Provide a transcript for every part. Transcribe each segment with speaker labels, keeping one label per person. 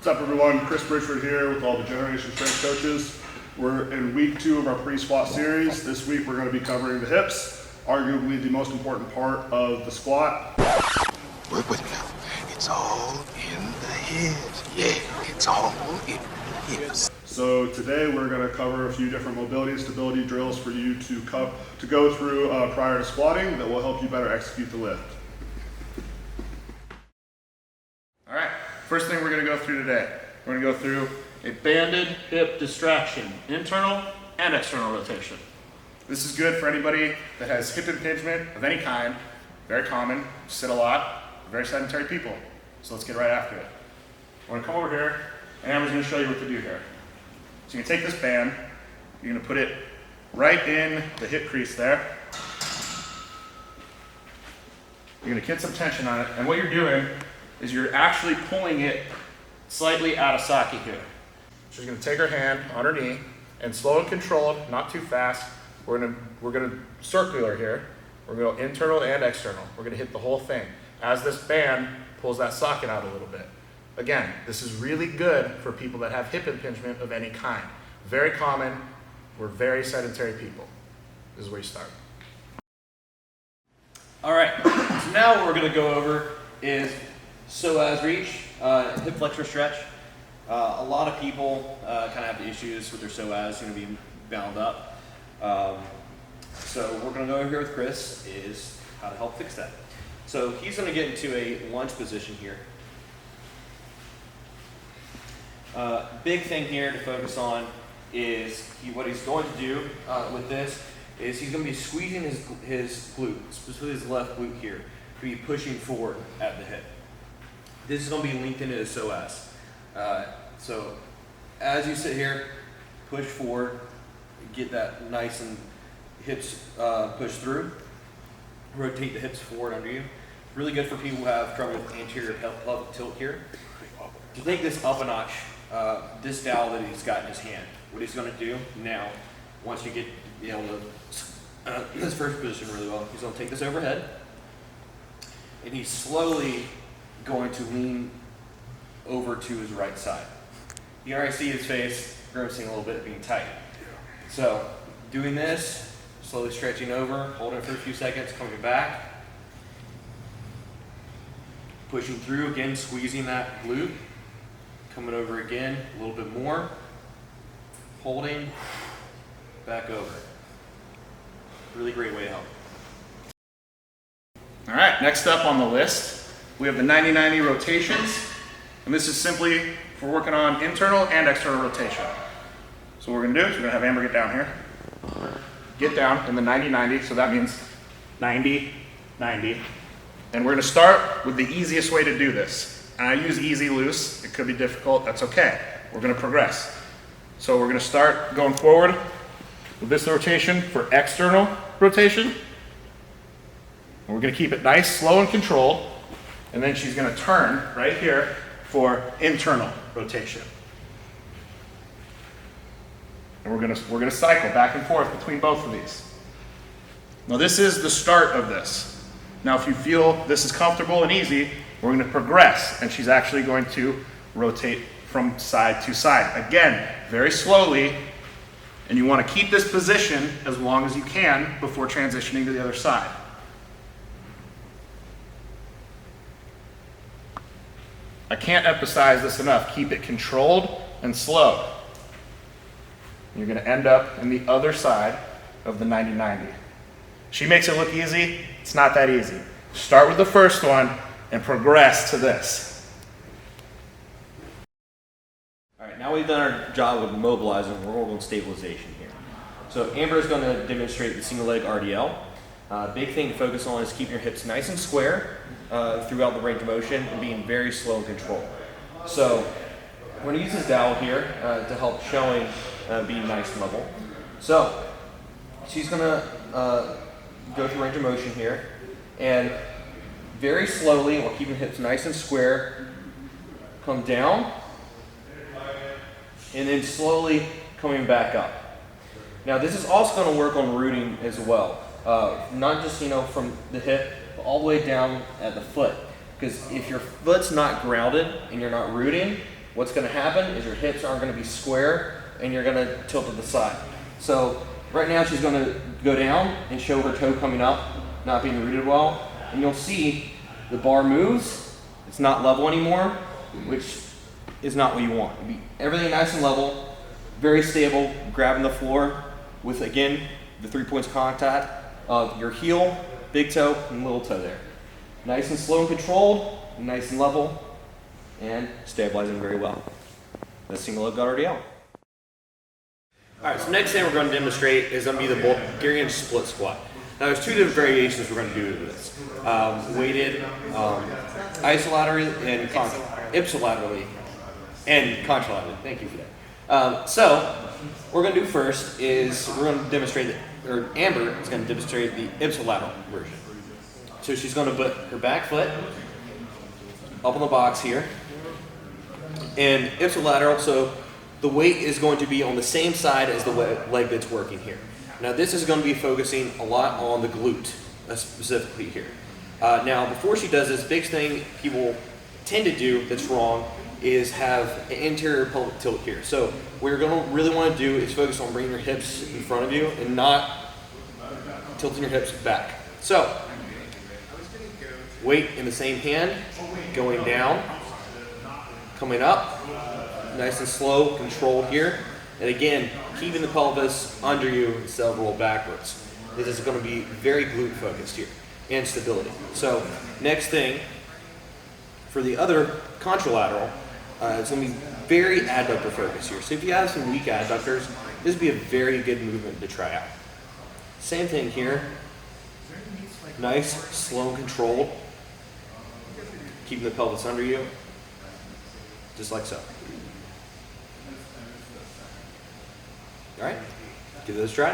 Speaker 1: What's up everyone, Chris Bridgeford here with all the Generation Strength coaches. We're in week 2 of our pre-squat series. This week we're going to be covering the hips, arguably the most important part of the squat.
Speaker 2: Work with me now. It's all in the hips. Yeah, it's all in the hips.
Speaker 1: So today we're going to cover a few different mobility and stability drills for you to go through prior to squatting that will help you better execute the lift.
Speaker 3: All right, first thing we're going to go through today, we're going to go through a banded hip distraction, internal and external rotation. This is good for anybody that has hip impingement of any kind, very common, sit a lot, very sedentary people. So let's get right after it. We're going to come over here, and Amber's going to show you what to do here. So you can take this band, you're going to put it right in the hip crease there. You're going to get some tension on it, and what you're doing is you're actually pulling it slightly out of socket here. She's going to take her hand on her knee and slow and controlled, not too fast. We're going to circular here. We're going to go internal and external. We're going to hit the whole thing as this band pulls that socket out a little bit. Again, this is really good for people that have hip impingement of any kind. Very common. We're very sedentary people. This is where you start.
Speaker 4: All right, so now what we're going to go over is Psoas reach, hip flexor stretch. A lot of people kind of have issues with their psoas, being bound up. So what we're going to go over here with Chris is how to help fix that. So he's going to get into a lunge position here. Big thing here to focus on is what he's going to do with this is he's going to be squeezing his glute, specifically his left glute here, to be pushing forward at the hip. This is going to be linked into his psoas. So as you sit here, push forward, get that nice and hips pushed through. Rotate the hips forward under you. Really good for people who have trouble with anterior pelvic tilt here. To take this up a notch, this dowel that he's got in his hand, what he's going to do now, once you get this first position really well, he's going to take this overhead, and he's slowly going to lean over to his right side. You can already see his face grimacing a little bit, being tight. So doing this, slowly stretching over, holding it for a few seconds, coming back, pushing through again, squeezing that glute, coming over again, a little bit more, holding, back over. Really great way to help.
Speaker 3: All right, next up on the list, we have the 90-90 rotations. And this is simply for working on internal and external rotation. So what we're going to do is we're going to have Amber get down here. Get down in the 90-90, so that means 90-90. And we're going to start with the easiest way to do this. And I use easy loose. It could be difficult. That's okay. We're going to progress. So we're going to start going forward with this rotation for external rotation. And we're going to keep it nice, slow, and controlled. And then she's going to turn right here for internal rotation. And we're gonna cycle back and forth between both of these. Now this is the start of this. Now if you feel this is comfortable and easy, we're gonna progress, and she's actually going to rotate from side to side. Again, very slowly, and you wanna keep this position as long as you can before transitioning to the other side. I can't emphasize this enough. Keep it controlled and slow. You're going to end up in the other side of the 90-90. She makes it look easy. It's not that easy. Start with the first one and progress to this.
Speaker 4: All right, now we've done our job with mobilizing, we're going to stabilization here. So Amber is going to demonstrate the single leg RDL. Big thing to focus on is keeping your hips nice and square throughout the range of motion and being very slow and controlled. So we're going to use this dowel here to help showing being nice and level. So she's going to go through range of motion here, and very slowly, while keeping hips nice and square, come down, and then slowly coming back up. Now this is also going to work on rooting as well. Not just from the hip all the way down at the foot, because if your foot's not grounded and you're not rooting, what's going to happen is your hips aren't going to be square and you're going to tilt to the side. So right now she's going to go down and show her toe coming up, not being rooted well, and you'll see the bar moves. It's not level anymore, which is not what you want. You be everything nice and level, very stable, grabbing the floor with, again, the 3 points of contact of your heel, big toe, and little toe there. Nice and slow and controlled, nice and level, and stabilizing very well. The single leg got already out. All right, so next thing we're going to demonstrate is going to be the Bulgarian split squat. Now there's two different variations we're going to do with this. Weighted isolaterally and ipsilaterally and contralaterally. Thank you for that. So what we're going to do first is we're going to demonstrate, or Amber is going to demonstrate the ipsilateral version. So she's going to put her back foot up on the box here. And ipsilateral, so the weight is going to be on the same side as the leg that's working here. Now this is going to be focusing a lot on the glute, specifically here. Now before she does this, big thing people tend to do that's wrong is have an anterior pelvic tilt here. So what you're going to really want to do is focus on bringing your hips in front of you and not tilting your hips back. So weight in the same hand, going down, coming up, nice and slow, controlled here. And again, keeping the pelvis under you instead of roll backwards. This is going to be very glute focused here and stability. So next thing, for the other contralateral, it's going to be very adductor focused here. So if you have some weak adductors, this would be a very good movement to try out. Same thing here. Nice, slow and controlled. Keeping the pelvis under you, just like so. All right, give this a try.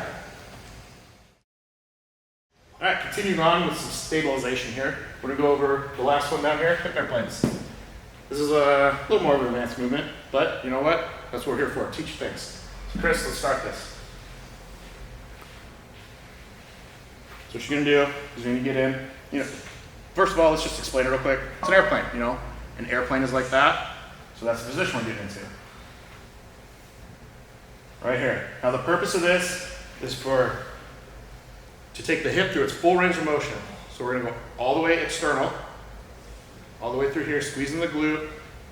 Speaker 3: All right, continuing on with some stabilization here. We're gonna go over the last one down here, hip airplanes. This is a little more of an advanced movement, but you know what? That's what we're here for, teach you things. So Chris, let's start this. So what you're gonna do is you're gonna get in, first of all, let's just explain it real quick. It's an airplane, an airplane is like that. So that's the position we're getting into. Right here. Now the purpose of this is to take the hip through its full range of motion. So we're gonna go all the way external, all the way through here, squeezing the glute,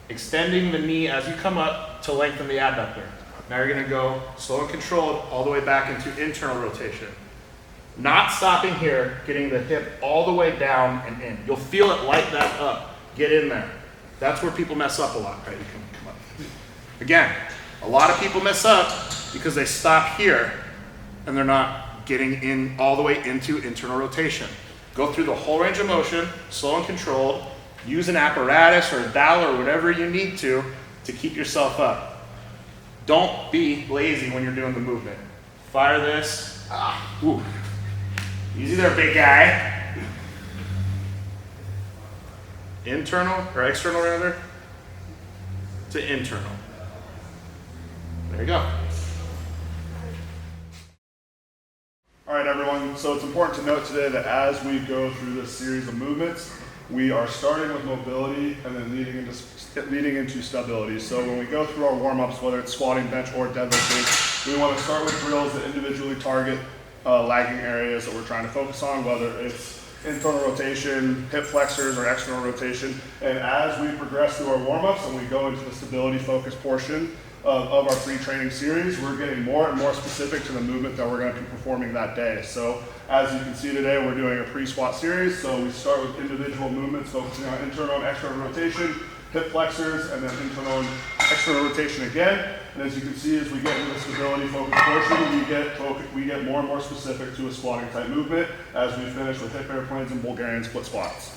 Speaker 3: extending the knee as you come up to lengthen the adductor. Now you're gonna go slow and controlled all the way back into internal rotation. Not stopping here, getting the hip all the way down and in. You'll feel it light that up. Get in there. That's where people mess up a lot, right? You can come up. Again, a lot of people mess up because they stop here and they're not getting in all the way into internal rotation. Go through the whole range of motion, slow and controlled. Use an apparatus or a dowel or whatever you need to keep yourself up. Don't be lazy when you're doing the movement. Fire this. Ooh. Easy there, big guy. Internal, or external rather, to internal. There you go.
Speaker 1: All right, everyone. So it's important to note today that as we go through this series of movements, we are starting with mobility and then leading into stability. So when we go through our warm-ups, whether it's squatting, bench, or deadlifting, we want to start with drills that individually target lagging areas that we're trying to focus on, whether it's internal rotation, hip flexors, or external rotation. And as we progress through our warm-ups and we go into the stability-focused portion of our pre-training series, we're getting more and more specific to the movement that we're going to be performing that day. So as you can see today, we're doing a pre-squat series. So we start with individual movements focusing on internal and external rotation, hip flexors, and then internal and external rotation again. And as you can see, as we get into the stability focused portion, we get more and more specific to a squatting type movement as we finish with hip airplanes and Bulgarian split squats.